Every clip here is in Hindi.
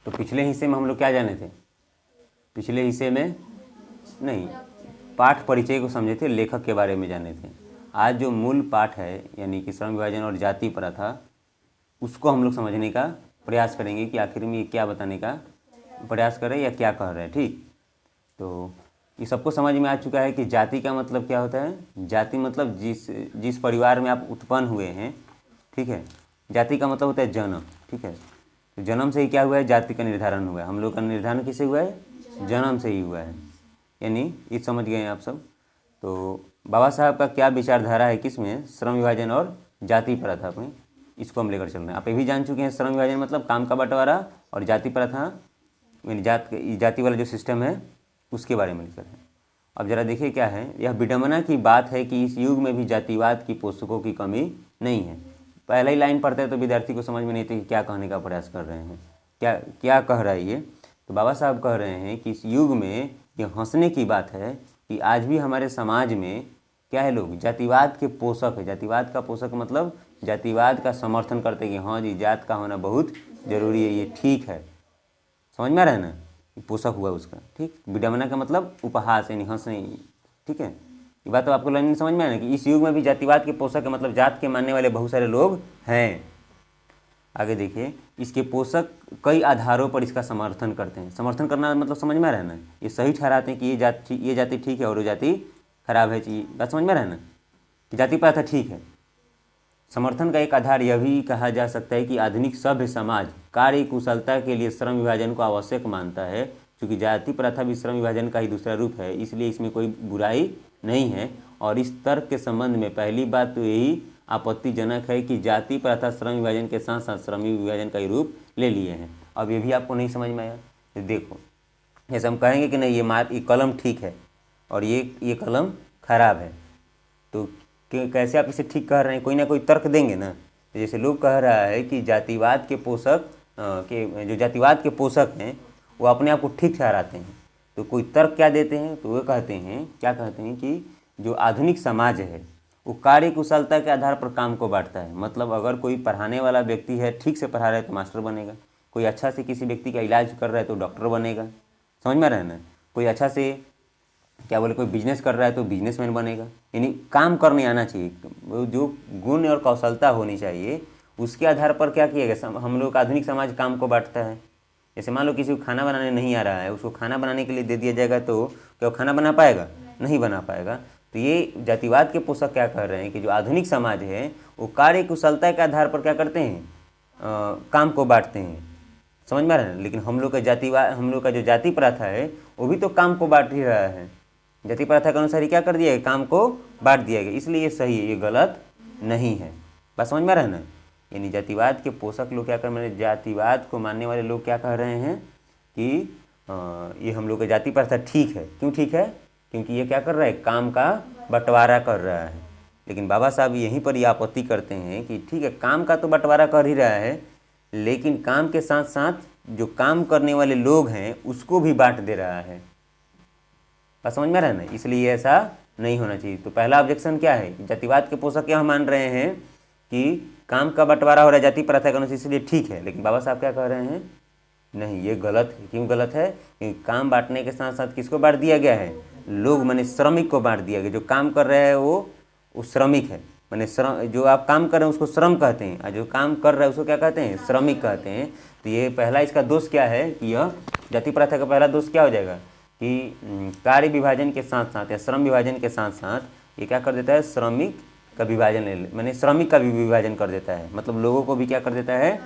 तो पिछले हिस्से में हम लोग क्या जाने थे? पिछले हिस्से में नहीं, पाठ परिचय को समझे थे, लेखक के बारे में जाने थे। आज जो मूल पाठ है यानी कि श्रम विभाजन और जाति प्रथा, उसको हम लोग समझने का प्रयास करेंगे कि आखिर में ये क्या बताने का प्रयास कर रहे हैं या क्या कह रहे हैं। ठीक, तो ये सबको समझ में आ चुका है कि जाति का मतलब क्या होता है। जाति मतलब जिस परिवार में आप उत्पन्न हुए हैं, ठीक है। जाति का मतलब होता है जन्म, ठीक है। तो जन्म से ही क्या हुआ है? जाति का निर्धारण हुआ है। हम लोग का निर्धारण किससे हुआ है? जन्म से ही हुआ है। यानी ये समझ गए हैं आप सब। तो बाबा साहब का क्या विचारधारा है किसमें? श्रम विभाजन और जाति प्रथा में। इसको हम लेकर चल रहे हैं। आप ये भी जान चुके हैं श्रम विभाजन मतलब काम का बंटवारा, और जाति प्रथा यानी जाति वाला जो सिस्टम है उसके बारे में लिखकर है। अब जरा देखिए क्या है। यह विडंबना की बात है कि इस युग में भी जातिवाद की पोषकों की कमी नहीं है। पहला ही लाइन पढ़ते हैं तो विद्यार्थी को समझ में नहीं आता कि क्या कहने का प्रयास कर रहे हैं, क्या क्या कह रहा है ये। तो बाबा साहब कह रहे हैं कि इस युग में ये हंसने की बात है कि आज भी हमारे समाज में क्या है, लोग जातिवाद के पोषक है। जातिवाद का पोषक मतलब जातिवाद का समर्थन करते हैं कि हाँ जी, जात का होना बहुत ज़रूरी है, ये ठीक है। समझ में आ रहा है ना? पोषक हुआ उसका। ठीक, विडंबना का मतलब उपहास यानी हंसने। ठीक है, ये बात तो आपको लाइन समझ में आया ना कि इस युग में भी जातिवाद के पोषक है मतलब जात के मानने वाले बहुत सारे लोग हैं। आगे देखिए, इसके पोषक कई आधारों पर इसका समर्थन करते हैं। समर्थन करना मतलब समझ में आ रहा है ना? ये सही ठहराते हैं कि ये जाति ठीक है और वो जाति खराब है। बात समझ में आ रहा है ना कि जाति प्रथा ठीक है। समर्थन का एक आधार यह भी कहा जा सकता है कि आधुनिक सभ्य समाज कार्य कुशलता के लिए श्रम विभाजन को आवश्यक मानता है। क्योंकि जाति प्रथा भी श्रम विभाजन का ही दूसरा रूप है, इसलिए इसमें कोई बुराई नहीं है। और इस तर्क के संबंध में पहली बात तो यही आपत्तिजनक है कि जाति प्रथा श्रम विभाजन के साथ साथ श्रमिक विभाजन का ही रूप ले लिए हैं। अब ये भी आपको नहीं समझ में आया तो देखो, जैसे हम कहेंगे कि नहीं ये कलम ठीक है और ये कलम खराब है, तो कैसे आप इसे ठीक कह रहे हैं? कोई ना कोई तर्क देंगे ना। तो जैसे लोग कह रहा है कि जातिवाद के पोषक जो जातिवाद के पोषक हैं वो अपने आप को ठीक ठहराते हैं, तो कोई तर्क क्या देते हैं? तो वो कहते हैं, क्या कहते हैं कि जो आधुनिक समाज है वो कार्य कुशलता के आधार पर काम को बांटता है। मतलब अगर कोई पढ़ाने वाला व्यक्ति है, ठीक से पढ़ा रहा है तो मास्टर बनेगा। कोई अच्छा से किसी व्यक्ति का इलाज कर रहा है तो डॉक्टर बनेगा। समझ में आ रहा है ना? कोई अच्छा से क्या बोले कोई बिजनेस कर रहा है तो बिजनेसमैन बनेगा। यानी काम करने आना चाहिए, वो जो गुण और कौशलता होनी चाहिए उसके आधार पर क्या किया गया। हम लोग का आधुनिक समाज काम को बांटता है। जैसे मान लो किसी को खाना बनाने नहीं आ रहा है, उसको खाना बनाने के लिए दे दिया जाएगा तो क्या वो खाना बना पाएगा? नहीं बना पाएगा। तो ये जातिवाद के पोषक क्या कह रहे हैं कि जो आधुनिक समाज है वो कार्य कुशलता के आधार पर क्या करते हैं, काम को बांटते हैं। समझ में आ रहा है? लेकिन हम लोग का जो जाति प्रथा है वो भी तो काम को बांट ही रहा है। जाति प्रथा के अनुसार ही क्या कर दिया गया, काम को बांट दिया गया, इसलिए ये सही है, ये गलत नहीं है। बात समझ में आ रहा है ना? यानी जातिवाद के पोषक लोग क्या कर रहे हैं, जातिवाद को मानने वाले लोग क्या कह रहे हैं कि ये हम लोग का जाति प्रथा ठीक है। क्यों ठीक है? क्योंकि ये क्या कर रहा है, काम का बंटवारा कर रहा है। लेकिन बाबा साहब यहीं पर ये आपत्ति करते हैं कि ठीक है, काम का तो बंटवारा कर ही रहा है, लेकिन काम के साथ साथ जो काम करने वाले लोग हैं उसको भी बांट दे रहा है। बात समझ में आ रहा है ना? इसलिए ऐसा नहीं होना चाहिए। तो पहला ऑब्जेक्शन क्या है, जातिवाद के पोषक क्या मान रहे हैं कि काम का बंटवारा हो रहा है जाति प्रथा के अनुसार, इसलिए ठीक है। लेकिन बाबा साहब क्या कह रहे हैं, नहीं ये गलत है। क्यों गलत है? क्योंकि काम बांटने के साथ साथ किसको बांट दिया गया है, लोग माने श्रमिक को बांट दिया गया। जो काम कर रहे हैं वो श्रमिक है, माने श्रम, जो आप काम कर रहे हैं उसको श्रम कहते हैं, और जो काम कर रहे हैं उसको क्या कहते हैं, श्रमिक कहते हैं। तो ये पहला इसका दोष क्या है कि यह जाति प्रथा का पहला दोष क्या हो जाएगा कि कार्य विभाजन के साथ साथ या श्रम विभाजन के साथ साथ ये क्या कर देता है, श्रमिक का विभाजन माने श्रमिक का भी विभाजन कर देता है। मतलब लोगों को भी क्या कर देता है,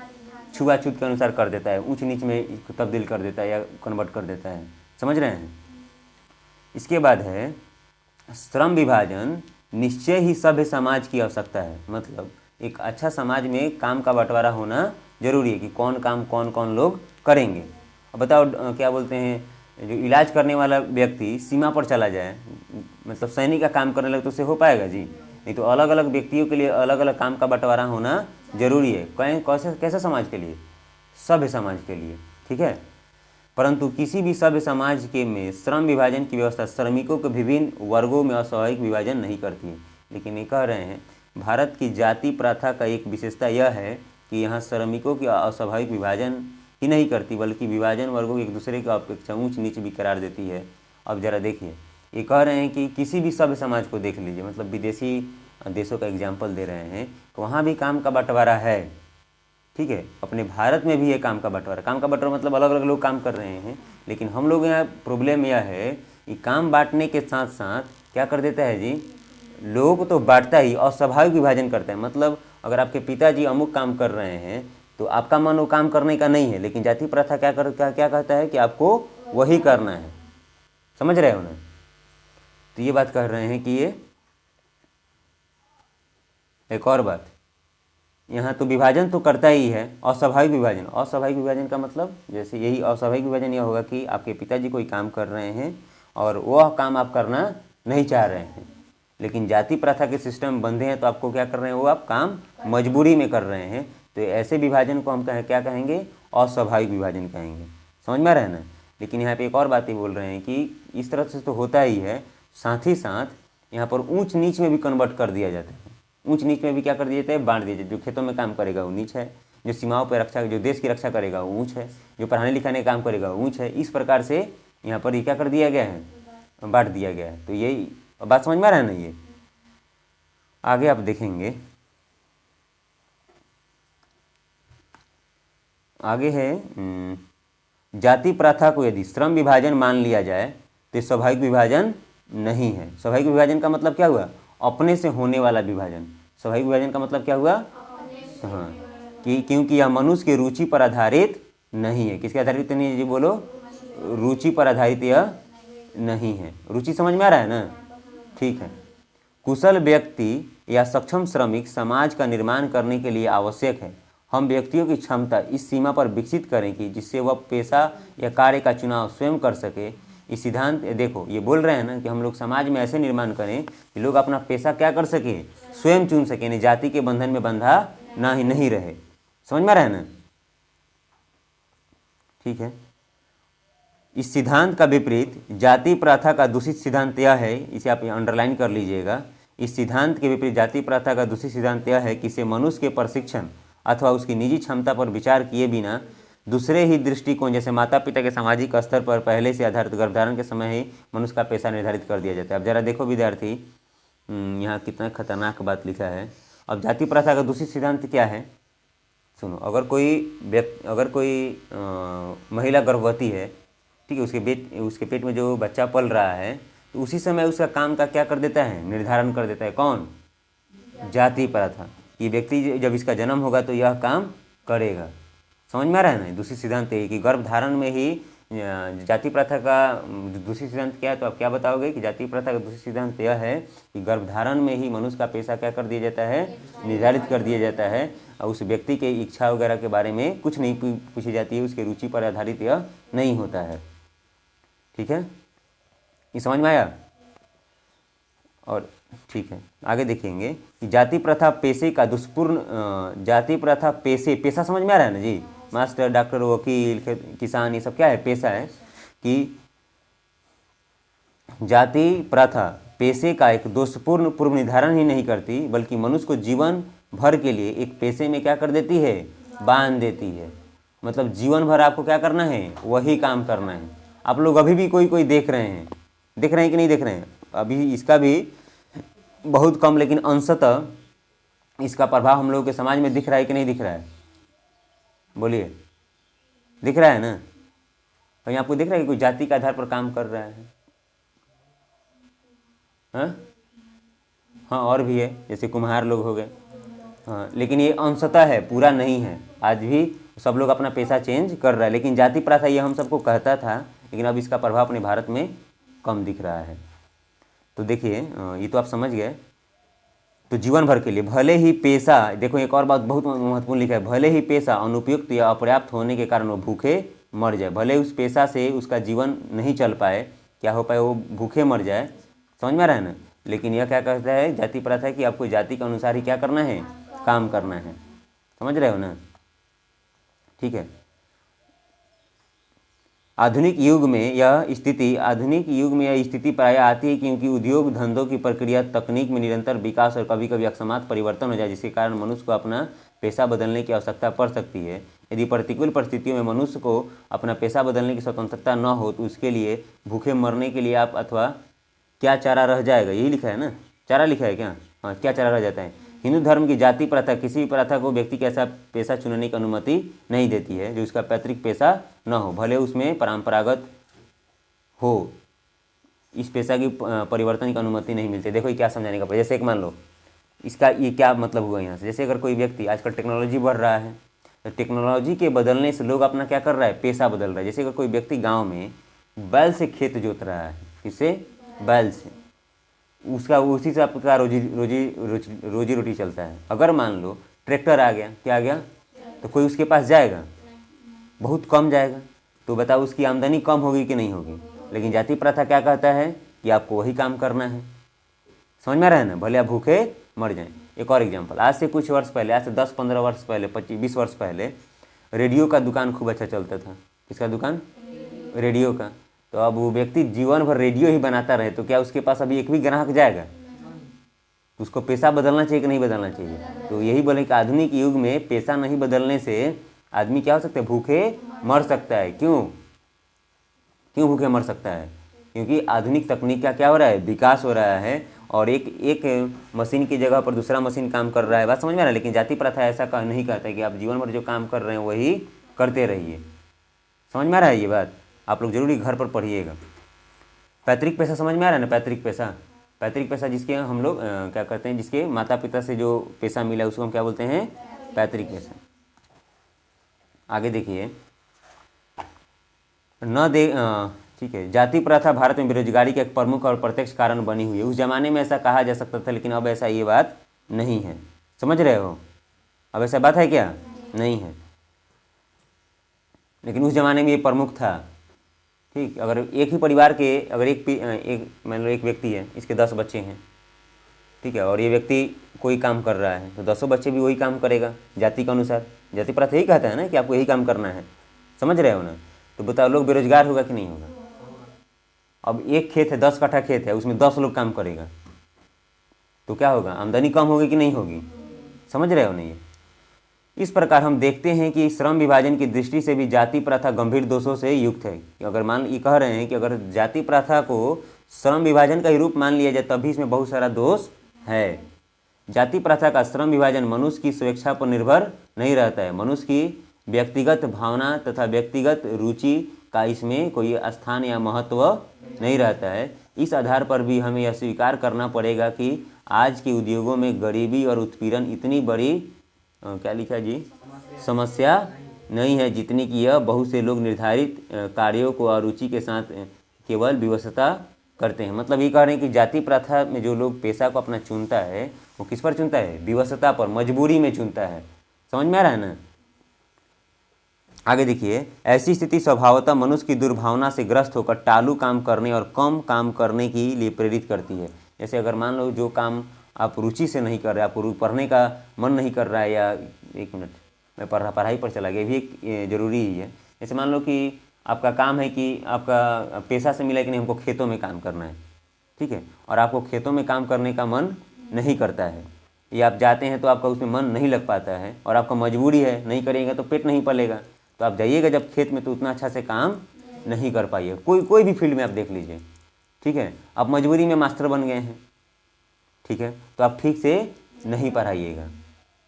छुआछूत के अनुसार कर देता है, ऊंच नीच में तब्दील कर देता है या कन्वर्ट कर देता है। समझ रहे हैं? इसके बाद है श्रम विभाजन निश्चय ही सभ्य समाज की आवश्यकता है। मतलब एक अच्छा समाज में काम का बंटवारा होना जरूरी है कि कौन काम कौन कौन लोग करेंगे। अब बताओ क्या बोलते हैं, जो इलाज करने वाला व्यक्ति सीमा पर चला जाए, मतलब सैनिक का काम करने लगे तो उससे हो पाएगा जी? नहीं। तो अलग अलग व्यक्तियों के लिए अलग अलग काम का बंटवारा होना जरूरी है। कैसे समाज के लिए, सभ्य समाज के लिए, ठीक है। परंतु किसी भी सभ्य समाज के में श्रम विभाजन की व्यवस्था श्रमिकों के विभिन्न वर्गों में अस्वाभाविक विभाजन नहीं करती है। लेकिन ये कह रहे हैं भारत की जाति प्रथा का एक विशेषता यह है कि यहाँ श्रमिकों की अस्वाभाविक विभाजन ही नहीं करती बल्कि विभाजन वर्गों को एक दूसरे की अपेक्षा ऊंच नीच भी करार देती है। अब जरा देखिए, ये कह रहे हैं कि किसी भी सभ्य समाज को देख लीजिए, मतलब विदेशी देशों का एग्जाम्पल दे रहे हैं, तो वहाँ भी काम का बंटवारा है। ठीक है, अपने भारत में भी ये काम का बंटवारा मतलब अलग अलग लोग काम कर रहे हैं, लेकिन हम लोग यहाँ प्रॉब्लम यह है कि काम बांटने के साथ साथ क्या कर देता है जी, लोग तो बांटता ही और स्वाभाविक विभाजन करता है। मतलब अगर आपके पिताजी अमुक काम कर रहे हैं तो आपका मन वो काम करने का नहीं है, लेकिन जाति प्रथा क्या कहता है कि आपको वही करना है। समझ रहे हो ना? तो ये बात कह रहे हैं कि ये एक और बात, यहाँ तो विभाजन तो करता ही है, अस्वाभाविक विभाजन का मतलब जैसे यही अस्वाभाविक विभाजन यह होगा कि आपके पिताजी कोई काम कर रहे हैं और वह काम आप करना नहीं चाह रहे हैं, लेकिन जाति प्रथा के सिस्टम बंधे हैं तो आपको क्या कर रहे हैं, वो आप काम मजबूरी में कर रहे हैं। तो ऐसे विभाजन को हम क्या कहेंगे, अस्वाभाविक विभाजन कहेंगे। समझ में आ रहा है ना? लेकिन यहाँ पे एक और बात ये बोल रहे हैं कि इस तरह से तो होता ही है, साथ ही साथ यहाँ पर ऊंच नीच में भी कन्वर्ट कर दिया जाता है। ऊंच नीच में भी क्या कर दिया जाता है, बांट दिया जाता है। जो खेतों में काम करेगा वो नीच है, जो सीमाओं पर जो देश की रक्षा करेगा वो ऊंच है, जो पढ़ाने लिखाने का काम करेगा वो ऊंच है। इस प्रकार से यहाँ पर ये क्या कर दिया गया है, बांट दिया गया है। तो यही बात समझ में आ रहा है ना? ये आगे आप देखेंगे, आगे है जाति प्रथा को यदि श्रम विभाजन मान लिया जाए तो स्वाभाविक विभाजन नहीं है। स्वाभाविक विभाजन का मतलब क्या हुआ, अपने से होने वाला विभाजन। स्वाभाविक विभाजन का मतलब क्या हुआ, हाँ, कि क्योंकि यह मनुष्य की रुचि पर आधारित नहीं है। किसके आधारित नहीं है जी, बोलो? रुचि पर आधारित यह नहीं है। रुचि समझ में आ रहा है ना? ठीक है। कुशल व्यक्ति या सक्षम श्रमिक समाज का निर्माण करने के लिए आवश्यक है। हम व्यक्तियों की क्षमता इस सीमा पर विकसित करें कि जिससे वह पेशा या कार्य का चुनाव स्वयं कर सके। इस सिद्धांत देखो, ये बोल रहे हैं ना कि हम लोग समाज में ऐसे निर्माण करें कि लोग अपना पेशा क्या कर सके, स्वयं चुन सके, यानी जाति के बंधन में बंधा नहीं रहे। समझ में आ रहा है ना? ठीक है। इस सिद्धांत का विपरीत जाति प्रथा का दूषित सिद्धांत यह है, इसे आप अंडरलाइन कर लीजिएगा। इस सिद्धांत के विपरीत जाति प्रथा का दूषित सिद्धांत यह है कि इसे मनुष्य के प्रशिक्षण अथवा उसकी निजी क्षमता पर विचार किए बिना दूसरे ही दृष्टिकोण जैसे माता पिता के सामाजिक स्तर पर पहले से आधारित गर्भधारण के समय ही मनुष्य का पेशा निर्धारित कर दिया जाता है। अब जरा देखो विद्यार्थी, यहाँ कितना खतरनाक बात लिखा है। अब जाति प्रथा का दूषित सिद्धांत क्या है, सुनो। अगर कोई महिला गर्भवती है, ठीक है, उसके पेट में जो बच्चा पल रहा है, तो उसी समय उसका काम का क्या कर देता है, निर्धारण कर देता है। कौन? जाति प्रथा। ये व्यक्ति जब इसका जन्म होगा तो यह काम करेगा। समझ में आ रहा है ना? दूसरी सिद्धांत है कि गर्भधारण में ही जाति प्रथा का दूसरी सिद्धांत क्या है, तो आप क्या बताओगे कि जाति प्रथा का दूसरी सिद्धांत यह है कि गर्भधारण में ही मनुष्य का पेशा क्या कर दिया जाता है, निर्धारित कर दिया जाता है। और उस व्यक्ति के इच्छा वगैरह के बारे में कुछ नहीं पूछी जाती है, उसके रुचि पर आधारित यह नहीं होता है। ठीक है, ये समझ में आया? और ठीक है, आगे देखेंगे कि जाति प्रथा पेशे का दुष्पूर्ण जाति प्रथा पेशा समझ में आ रहा है ना जी? मास्टर, डॉक्टर, वकील, किसान, ये सब क्या है, पेशा है। कि जाति प्रथा पेशे का एक दोषपूर्ण पूर्व निर्धारण ही नहीं करती, बल्कि मनुष्य को जीवन भर के लिए एक पेशे में क्या कर देती है, बांध देती है। मतलब जीवन भर आपको क्या करना है, वही काम करना है। आप लोग अभी भी कोई देख रहे हैं कि नहीं देख रहे हैं? अभी इसका भी बहुत कम, लेकिन अंशतः इसका प्रभाव हम लोगों के समाज में दिख रहा है कि नहीं दिख रहा है? बोलिए, दिख रहा है ना? कहीं आपको दिख रहा है कि कोई जाति के आधार पर काम कर रहा है? हाँ, और भी है, जैसे कुम्हार लोग हो गए। हाँ, लेकिन ये अंशतः है, पूरा नहीं है। आज भी सब लोग अपना पेशा चेंज कर रहा है, लेकिन जाति प्रथा ये हम सबको कहता था, लेकिन अब इसका प्रभाव अपने भारत में कम दिख रहा है। तो देखिए, ये तो आप समझ गए। तो जीवन भर के लिए भले ही पेशा, देखो एक और बात बहुत महत्वपूर्ण लिखा है, भले ही पेशा अनुपयुक्त या अपर्याप्त होने के कारण वो भूखे मर जाए। भले उस पेशा से उसका जीवन नहीं चल पाए, क्या हो पाए, वो भूखे मर जाए। समझ में आ रहा है ना? लेकिन यह क्या कहता है, जाति प्रथा है कि आपको जाति के अनुसार ही क्या करना है, काम करना है। समझ रहे हो ना? ठीक है। आधुनिक युग में यह स्थिति प्रायः आती है क्योंकि उद्योग धंधों की प्रक्रिया, तकनीक में निरंतर विकास और कभी कभी अकस्मात परिवर्तन हो जाए, जिसके कारण मनुष्य को अपना पेशा बदलने की आवश्यकता पड़ सकती है। यदि प्रतिकूल परिस्थितियों में मनुष्य को अपना पेशा बदलने की स्वतंत्रता न हो तो उसके लिए भूखे मरने के लिए आप अथवा क्या चारा रह जाएगा, यही लिखा है ना, चारा लिखा है क्या, हाँ, क्या चारा रह जाता है। हिंदू धर्म की जाति प्रथा किसी भी प्रथा को व्यक्ति के ऐसा पेशा चुनने की अनुमति नहीं देती है जो उसका पैतृक पेशा न हो, भले उसमें परंपरागत हो, इस पेशा की परिवर्तन की अनुमति नहीं मिलती। देखो ये क्या समझाने का, जैसे एक मान लो इसका ये क्या मतलब हुआ यहाँ से, जैसे अगर कोई व्यक्ति, आजकल टेक्नोलॉजी बढ़ रहा है तो टेक्नोलॉजी के बदलने से लोग अपना क्या कर रहा है, पेशा बदल रहा है। जैसे अगर कोई व्यक्ति गाँव में बैल से खेत जोत रहा है, किससे, बैल से, उसका उसी से आपका रोजी रोटी चलता है। अगर मान लो ट्रैक्टर आ गया, क्या आ गया, तो कोई उसके पास जाएगा, बहुत कम जाएगा, तो बताओ उसकी आमदनी कम होगी कि नहीं होगी। लेकिन जाति प्रथा क्या कहता है कि आपको वही काम करना है, समझ में आ रहा है ना, भले आप भूखे मर जाएं। एक और एग्जांपल, आज से कुछ वर्ष पहले, आज से 10-15 वर्ष पहले, 25-20 वर्ष पहले रेडियो का दुकान खूब अच्छा चलता था। किसका दुकान, रेडियो का। तो अब वो व्यक्ति जीवन भर रेडियो ही बनाता रहे तो क्या उसके पास अभी एक भी ग्राहक जाएगा, तो उसको पेशा बदलना चाहिए कि नहीं बदलना चाहिए। तो यही बोले कि आधुनिक युग में पेशा नहीं बदलने से आदमी क्या हो सकता है, भूखे मर सकता है। क्यों क्यों भूखे मर सकता है, क्योंकि आधुनिक तकनीक का क्या हो रहा है, विकास हो रहा है और एक मशीन की जगह पर दूसरा मशीन काम कर रहा है। बात समझ में आ रहा है। लेकिन जाति प्रथा ऐसा नहीं कहता है कि आप जीवन भर जो काम कर रहे हैं वही करते रहिए। समझ में आ रहा है ये बात, आप लोग जरूरी घर पर पढ़िएगा। पैतृक पेशा समझ में आ रहा है ना, पैतृक पेशा, पैतृक पेशा जिसके हम लोग क्या करते हैं, जिसके माता पिता से जो पेशा मिला है उसको हम क्या बोलते हैं, पैतृक पेशा। आगे देखिए, ठीक है, जाति प्रथा भारत में बेरोजगारी का एक प्रमुख और प्रत्यक्ष कारण बनी हुई है। उस जमाने में ऐसा कहा जा सकता था, लेकिन अब ऐसा ये बात नहीं है। समझ रहे हो, अब ऐसा बात है क्या, नहीं है, लेकिन उस जमाने में ये प्रमुख था। ठीक, अगर एक ही परिवार के, अगर एक मान लो एक व्यक्ति है, इसके 10 बच्चे हैं, ठीक है, और ये व्यक्ति कोई काम कर रहा है तो 10 बच्चे भी वही काम करेगा जाति के अनुसार। जाति प्रथा यही कहता है ना कि आपको यही काम करना है, समझ रहे हो ना। तो बताओ लोग बेरोजगार होगा कि नहीं होगा। अब एक खेत है, 10 कट्ठा खेत है, उसमें 10 लोग काम करेगा तो क्या होगा, आमदनी कम होगी कि नहीं होगी, समझ रहे हो नहीं। इस प्रकार हम देखते हैं कि श्रम विभाजन की दृष्टि से भी जाति प्रथा गंभीर दोषों से युक्त है। अगर मान ये कह रहे हैं कि अगर जाति प्रथा को श्रम विभाजन का ही रूप मान लिया जाए तभी इसमें बहुत सारा दोष है। जाति प्रथा का श्रम विभाजन मनुष्य की स्वेच्छा पर निर्भर नहीं रहता है, मनुष्य की व्यक्तिगत भावना तथा व्यक्तिगत रुचि का इसमें कोई स्थान या महत्व नहीं रहता है। इस आधार पर भी हमें यह स्वीकार करना पड़ेगा कि आज के उद्योगों में गरीबी और उत्पीड़न इतनी बड़ी क्या लिखा जी, समस्या नहीं है जितनी कि यह बहुत से लोग निर्धारित कार्यों को अरुचि के साथ केवल विवशता करते हैं। मतलब ये कह रहे हैं कि जाति प्रथा में जो लोग पेशा को अपना चुनता है वो किस पर चुनता है, विवशता पर, मजबूरी में चुनता है। समझ में आ रहा है ना। आगे देखिए, ऐसी स्थिति स्वभावतः मनुष्य की दुर्भावना से ग्रस्त होकर टालू काम करने और कम काम करने के लिए प्रेरित करती है। जैसे अगर मान लो जो काम आप रुचि से नहीं कर रहे, आपको पढ़ने का मन नहीं कर रहा है, या एक मिनट मैं पढ़ाई पर चला गया, भी एक जरूरी ही है। जैसे मान लो कि आपका काम है कि आपका पेशा से मिला है कि नहीं, हमको खेतों में काम करना है, ठीक है, और आपको खेतों में काम करने का मन नहीं करता है, या आप जाते हैं तो आपका उसमें मन नहीं लग पाता है और आपका मजबूरी है, नहीं करेंगे तो पेट नहीं पलेगा, तो आप जाइएगा जब खेत में तो उतना अच्छा से काम नहीं कर पाइए। कोई भी फील्ड में आप देख लीजिए, ठीक है, आप मजबूरी में मास्टर बन गए हैं, ठीक है, तो आप ठीक से नहीं पढ़ाइएगा।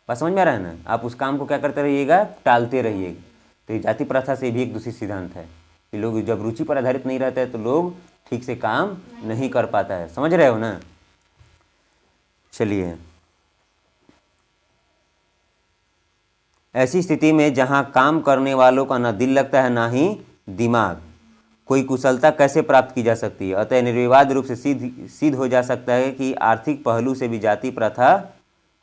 बस समझ में आ रहा है ना। आप उस काम को क्या करते रहिएगा, टालते रहिएगा। तो ये जाति प्रथा से भी एक दूसरी सिद्धांत है कि लोग जब रुचि पर आधारित नहीं रहता है तो लोग ठीक से काम नहीं कर पाता है। समझ रहे हो ना। चलिए, ऐसी स्थिति में जहां काम करने वालों का ना दिल लगता है ना ही दिमाग, कोई कुशलता कैसे प्राप्त की जा सकती है। अतः निर्विवाद रूप से सिद्ध हो जा सकता है कि आर्थिक पहलू से भी जाति प्रथा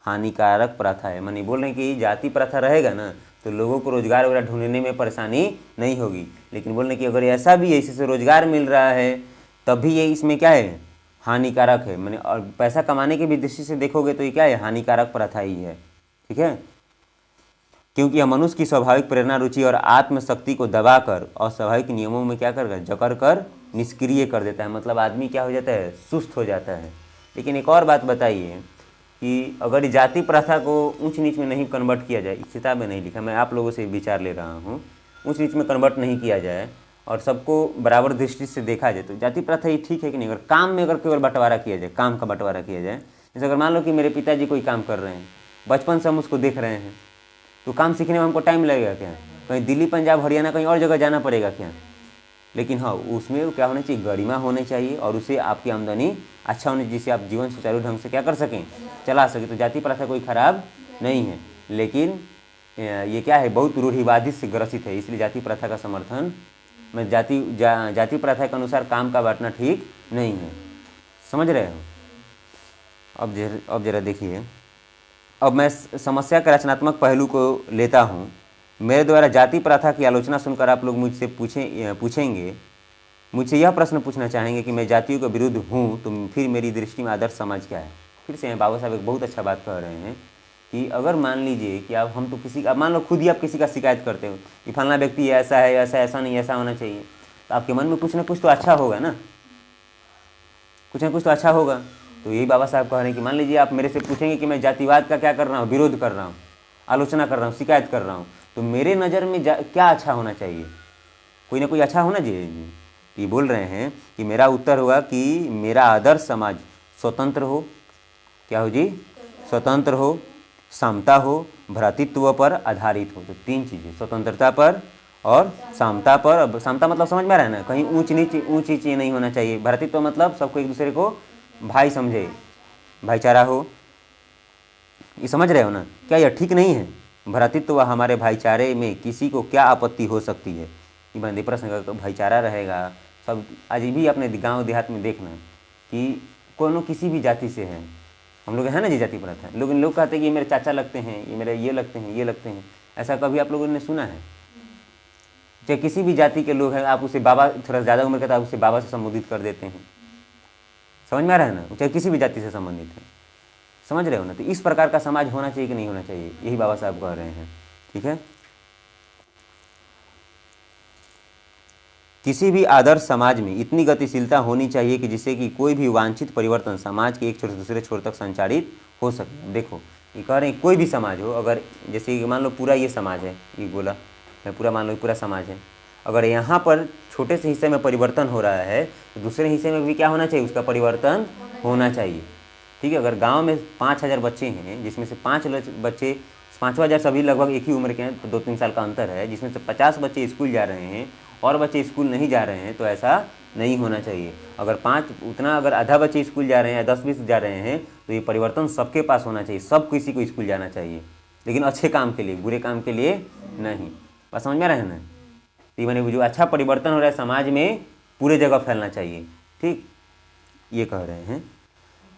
हानिकारक प्रथा है। मानी बोल रहे हैं कि जाति प्रथा रहेगा ना तो लोगों को रोजगार वगैरह ढूंढने में परेशानी नहीं होगी, लेकिन बोल रहे हैं कि अगर ऐसा भी है, इसी से रोजगार मिल रहा है तब भी ये इसमें क्या है, हानिकारक है। माने और पैसा कमाने की भी दृष्टि से देखोगे तो ये क्या है, हानिकारक प्रथा ही है, ठीक है, क्योंकि यह मनुष्य की स्वाभाविक प्रेरणा, रुचि और आत्मशक्ति को दबाकर और स्वाभाविक नियमों में क्या कर जकड़ कर निष्क्रिय कर देता है। मतलब आदमी क्या हो जाता है, सुस्त हो जाता है। लेकिन एक और बात बताइए, कि अगर जाति प्रथा को ऊंच नीच में नहीं कन्वर्ट किया जाए, इस किताब में नहीं लिखा, मैं आप लोगों से विचार ले रहा हूँ, ऊंच नीच में कन्वर्ट नहीं किया जाए और सबको बराबर दृष्टि से देखा जाए तो जाति प्रथा ये ठीक है कि नहीं। अगर काम में अगर केवल बंटवारा किया जाए, काम का बंटवारा किया जाए, जैसे अगर मान लो कि मेरे पिताजी कोई काम कर रहे हैं, बचपन से हम उसको देख रहे हैं, तो काम सीखने में हमको टाइम लगेगा क्या? कहीं दिल्ली पंजाब हरियाणा कहीं और जगह जाना पड़ेगा क्या? लेकिन हाँ, उसमें क्या होना चाहिए, गरिमा होनी चाहिए और उससे आपकी आमदनी अच्छा होनी, जिससे आप जीवन सुचारू ढंग से क्या कर सकें, चला सकें। तो जाति प्रथा कोई खराब नहीं है, लेकिन ये क्या है, बहुत रूढ़िवादी से ग्रसित है, इसलिए जाति प्रथा का समर्थन में जाति प्रथा के अनुसार काम का बांटना ठीक नहीं है। समझ रहे हो? अब जरा देखिए, अब मैं समस्या के रचनात्मक पहलू को लेता हूँ। मेरे द्वारा जाति प्रथा की आलोचना सुनकर आप लोग मुझसे पूछेंगे, मुझसे यह प्रश्न पूछना चाहेंगे कि मैं जातियों के विरुद्ध हूँ, तो फिर मेरी दृष्टि में आदर्श समाज क्या है। फिर से बाबा साहब एक बहुत अच्छा बात कह रहे हैं कि अगर मान लीजिए कि आप हम तो किसी का, मान लो खुद ही आप किसी का शिकायत करते हो कि फलाना व्यक्ति ऐसा है, ऐसा नहीं, ऐसा होना चाहिए, तो आपके मन में कुछ ना कुछ तो अच्छा होगा ना, कुछ ना कुछ तो अच्छा होगा। तो यही बाबा साहब कह रहे हैं कि मान लीजिए आप मेरे से पूछेंगे कि मैं जातिवाद का क्या कर रहा हूँ, विरोध कर रहा हूँ, आलोचना कर रहा हूँ, शिकायत कर रहा हूँ, तो मेरे नज़र में क्या अच्छा होना चाहिए, कोई ना कोई अच्छा होना चाहिए। ये बोल रहे हैं कि मेरा उत्तर होगा कि मेरा आदर्श समाज स्वतंत्र हो, क्या हो जी, स्वतंत्र हो, समता हो, भ्रातृत्व पर आधारित हो। तो तीन चीज़ें, स्वतंत्रता पर और समता पर। अब समता मतलब समझ में आ रहा है ना, कहीं ऊंच नीच नहीं होना चाहिए। भ्रातृत्व मतलब सबको एक दूसरे को भाई समझे, भाईचारा हो, ये समझ रहे हो ना। क्या यह ठीक नहीं है? भ्रातृत्व हमारे भाईचारे में किसी को क्या आपत्ति हो सकती है? ये बंदे प्रश्न का, तो भाईचारा रहेगा सब। आज भी अपने गांव देहात में देखना कि कोनो किसी भी जाति से है, हम लोग है ना जी जाति प्रथा, लोग कहते हैं कि ये मेरे चाचा लगते हैं, ये मेरे ये लगते हैं, ये लगते हैं। ऐसा कभी आप लोगों ने सुना है? चाहे किसी भी जाति के लोग हैं, आप उसे बाबा, थोड़ा ज़्यादा उम्र का, तो आप उसे बाबा से संबोधित कर देते हैं। समझ में आ रहा है ना? चाहे किसी भी जाति से संबंधित है, समझ रहे हो ना। तो इस प्रकार का समाज होना चाहिए कि नहीं होना चाहिए, यही बाबा साहब कह रहे हैं। ठीक है, किसी भी आदर्श समाज में इतनी गतिशीलता होनी चाहिए कि जिससे कि कोई भी वांछित परिवर्तन समाज के एक छोर से दूसरे छोर तक संचारित हो सके। देखो, ये कह रहे हैं कोई भी समाज हो, अगर जैसे मान लो पूरा ये समाज है, ये गोला मैं पूरा मान लो पूरा समाज है, अगर यहाँ पर छोटे से हिस्से में परिवर्तन हो रहा है तो दूसरे हिस्से में भी क्या होना चाहिए, उसका परिवर्तन होना चाहिए। ठीक है, अगर गांव में 5000 बच्चे हैं, जिसमें से 5 बच्चे, 5000 सभी लगभग एक ही उम्र के हैं, तो 2-3 साल का अंतर है, जिसमें से 50 बच्चे स्कूल जा रहे हैं और बच्चे स्कूल नहीं जा रहे हैं, तो ऐसा नहीं होना चाहिए। अगर अगर आधा बच्चे स्कूल जा रहे हैं, 10-20 जा रहे हैं, तो ये परिवर्तन सबके पास होना चाहिए, सब किसी को स्कूल जाना चाहिए, लेकिन अच्छे काम के लिए, बुरे काम के लिए नहीं। बस समझ में रहे ना। तो मैंने जो अच्छा परिवर्तन हो रहा है समाज में, पूरे जगह फैलना चाहिए। ठीक, ये कह रहे हैं।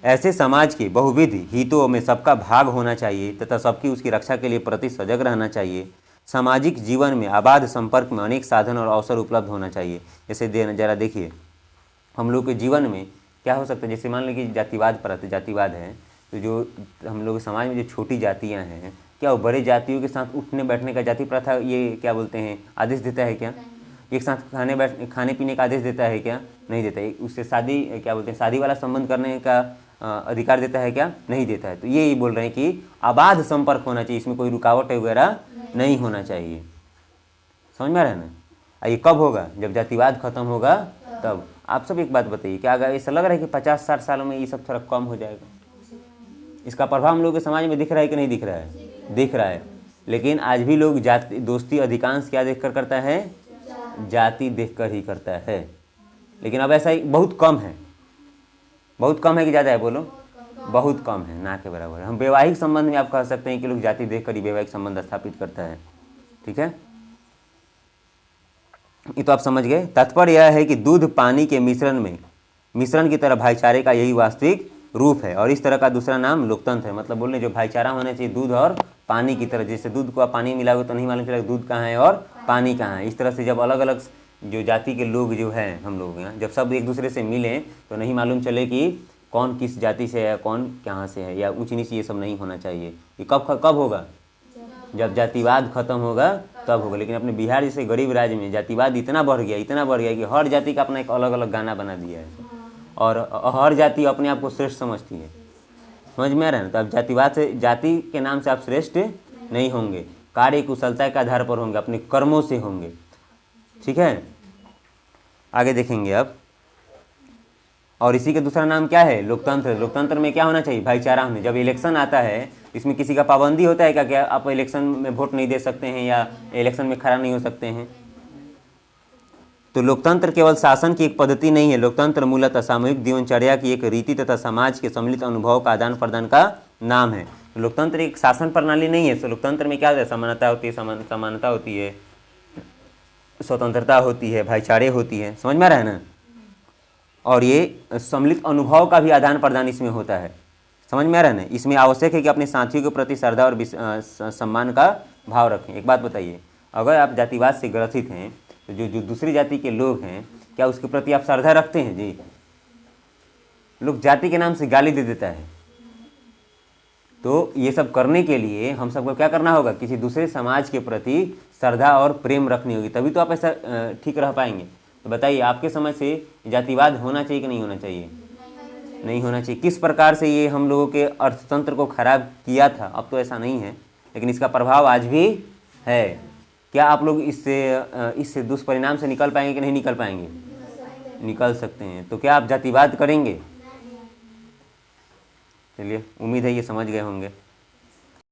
ऐसे समाज के बहुविध हितों में सबका भाग होना चाहिए तथा सबकी उसकी रक्षा के लिए प्रति सजग रहना चाहिए। सामाजिक जीवन में अबाध संपर्क में अनेक साधन और अवसर उपलब्ध होना चाहिए। जैसे जरा देखिए, हम लोग के जीवन में क्या हो सकता है, जैसे मान लीजिए जातिवाद है, तो जो हम लोग समाज में जो छोटी जातियाँ हैं, क्या वो बड़े जातियों के साथ उठने बैठने का जाति प्रथा, ये क्या बोलते हैं, आदेश देता है क्या? एक साथ खाने पीने का आदेश देता है क्या? नहीं देता है। उससे शादी वाला संबंध करने का अधिकार देता है क्या? नहीं देता है। तो ये बोल रहे हैं कि अबाध संपर्क होना चाहिए, इसमें कोई रुकावट वगैरह नहीं होना चाहिए। समझ में आ रहा है ना। ये कब होगा? जब जातिवाद खत्म होगा तब। आप सब एक बात बताइए, क्या अगर ऐसा लग रहा है कि 50-60 सालों में ये सब थोड़ा कम हो जाएगा? इसका प्रभाव हम लोग के समाज में दिख रहा है कि नहीं दिख रहा है? दिख रहा है। लेकिन आज भी लोग जाति दोस्ती अधिकांश क्या देखकर करता है? जाति देखकर ही करता है। लेकिन अब ऐसा बहुत कम है। बहुत कम है कि ज़्यादा है? बोलो, बहुत कम है, ना के बराबर है। हम वैवाहिक संबंध में आप कह सकते हैं कि लोग जाति देखकर ही वैवाहिक संबंध स्थापित करता है। ठीक है, ये तो आप समझ गए। तात्पर्य यह है कि दूध पानी के मिश्रण की तरह भाईचारे का यही वास्तविक रूप है, और इस तरह का दूसरा नाम लोकतंत्र है। मतलब बोलने जो भाईचारा होना चाहिए दूध और पानी की तरह। जैसे दूध को आप पानी मिलाओगे तो नहीं मालूम चलेगा दूध कहाँ है और पानी कहाँ है। इस तरह से जब अलग अलग जो जाति के लोग जो हैं, हम लोग यहाँ जब सब एक दूसरे से मिलें तो नहीं मालूम चले कि कौन किस जाति से है, कौन कहाँ से है, या ऊंच नीच ये सब नहीं होना चाहिए। ये कब होगा? जब जातिवाद खत्म होगा तब होगा। लेकिन अपने बिहार जैसे गरीब राज्य में जातिवाद इतना बढ़ गया कि हर जाति का अपना एक अलग अलग गाना बना दिया है, और हर जाति अपने आप को श्रेष्ठ समझती है। समझ में आ रहा है ना। तो आप जातिवाद से, जाति के नाम से आप श्रेष्ठ नहीं होंगे, कार्य कुशलता के आधार पर होंगे, अपने कर्मों से होंगे। ठीक है, आगे देखेंगे अब। और इसी का दूसरा नाम क्या है? लोकतंत्र। लोकतंत्र में क्या होना चाहिए? भाईचारा होना। जब इलेक्शन आता है इसमें किसी का पाबंदी होता है क्या? क्या आप इलेक्शन में वोट नहीं दे सकते हैं या इलेक्शन में खड़ा नहीं हो सकते हैं? तो लोकतंत्र केवल शासन की एक पद्धति नहीं है, लोकतंत्र मूलतः सामूहिक जीवनचर्या की एक रीति तथा समाज के सम्मिलित अनुभव का आदान प्रदान का नाम है। तो लोकतंत्र एक शासन प्रणाली नहीं है। तो लोकतंत्र में क्या होता है? समानता होती है, समानता होती है, स्वतंत्रता होती है, भाईचारे होती है। समझ में आ रहा है ना। और ये सम्मिलित अनुभव का भी आदान प्रदान इसमें होता है। समझ में आ रहा है ना। इसमें आवश्यक है कि अपने साथियों के प्रति श्रद्धा और सम्मान का भाव रखें। एक बात बताइए, अगर आप जातिवाद से ग्रसित हैं तो जो दूसरी जाति के लोग हैं, क्या उसके प्रति आप श्रद्धा रखते हैं? जी, लोग जाति के नाम से गाली दे देता है। तो ये सब करने के लिए हम सबको क्या करना होगा? किसी दूसरे समाज के प्रति श्रद्धा और प्रेम रखनी होगी, तभी तो आप ऐसा ठीक रह पाएंगे। तो बताइए, आपके समझ से जातिवाद होना चाहिए कि नहीं होना चाहिए? नहीं होना चाहिए। किस प्रकार से ये हम लोगों के अर्थतंत्र को खराब किया था, अब तो ऐसा नहीं है, लेकिन इसका प्रभाव आज भी है। क्या आप लोग इससे दुष्परिणाम से निकल पाएंगे कि नहीं निकल पाएंगे? निकल सकते हैं। तो क्या आप जातिवाद करेंगे? चलिए, उम्मीद है ये समझ गए होंगे।